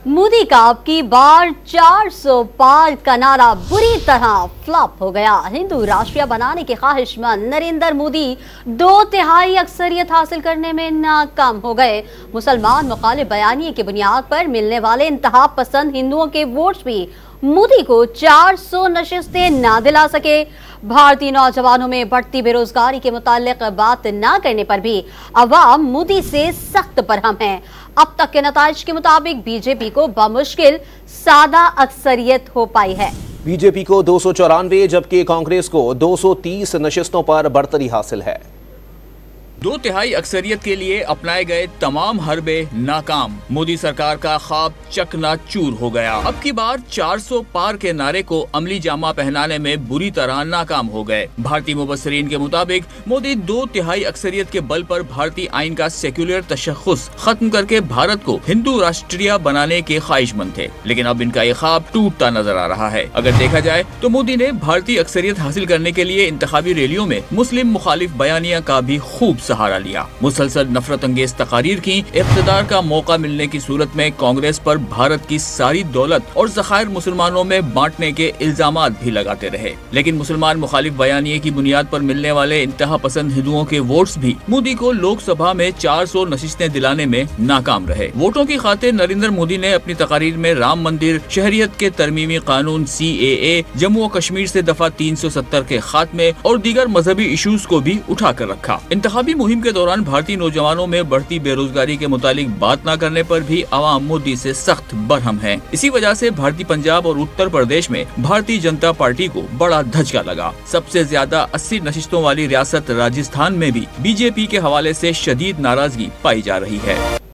मोदी का अब की बार 400 पार का नारा बुरी तरह फ्लॉप हो गया। हिंदू राष्ट्रीय बनाने के ख्वाहिशमंद नरेंद्र मोदी 2/3 अक्सरियत हासिल करने में नाकाम हो गए। मुसलमान मुखालिफ बयानिए की बुनियाद पर मिलने वाले इंतहा पसंद हिंदुओं के वोट्स भी मोदी को 400 नशिस्तें ना दिला सके। भारतीय नौजवानों में बढ़ती बेरोजगारी के मुतालिक बात न करने पर भी अवाम मोदी से सख्त बरहम है। अब तक के नताइज के मुताबिक बीजेपी को बमुश्किल सादा अक्सरियत हो पाई है। बीजेपी को 294 जबकि कांग्रेस को 230 नशिस्तों पर बढ़तरी हासिल है। 2/3 अक्सरियत के लिए अपनाए गए तमाम हरबे नाकाम। मोदी सरकार का ख्वाब चकनाचूर हो गया। अब की बार 400 पार के नारे को अमली जामा पहनाने में बुरी तरह नाकाम हो गए। भारतीय मुबस्सिरीन के मुताबिक मोदी 2/3 अक्सरियत के बल पर भारतीय आइन का सेक्युलर तशख्खुस खत्म करके भारत को हिंदू राष्ट्रीय बनाने के ख्वाहिशमंद थे, लेकिन अब इनका ये ख्वाब टूटता नजर आ रहा है। अगर देखा जाए तो मोदी ने भारतीय अक्सरियत हासिल करने के लिए इंतखाबी रैलियों में मुस्लिम मुखालिफ बयानिया का भी खूब सहारा लिया। मुसलसल नफरत अंगेज तकारीर की, इख्तिदार का मौका मिलने की सूरत में कांग्रेस पर भारत की सारी दौलत और ज़खायर मुसलमानों में बांटने के इल्जामात भी लगाते रहे। लेकिन मुसलमान मुखालिफ बयानिए की बुनियाद पर मिलने वाले इंतहा पसंद हिंदुओं के वोट्स भी मोदी को लोकसभा में 400 नशिस्तें दिलाने में नाकाम रहे। वोटों की खातिर नरेंद्र मोदी ने अपनी तकारीर में राम मंदिर, शहरियत के तरमीमी कानून CAA, जम्मू और कश्मीर से दफा 370 के खात्मे और दीगर मजहबी इशूज को भी उठा कर रखा। इंतखाबी मुहिम के दौरान भारतीय नौजवानों में बढ़ती बेरोजगारी के मुतालिक बात न करने पर भी अवाम मोदी से सख्त बरहम है। इसी वजह से भारतीय पंजाब और उत्तर प्रदेश में भारतीय जनता पार्टी को बड़ा धचका लगा। सबसे ज्यादा 80 नशिस्तों वाली रियासत राजस्थान में भी बीजेपी के हवाले से शदीद नाराजगी पाई जा रही है।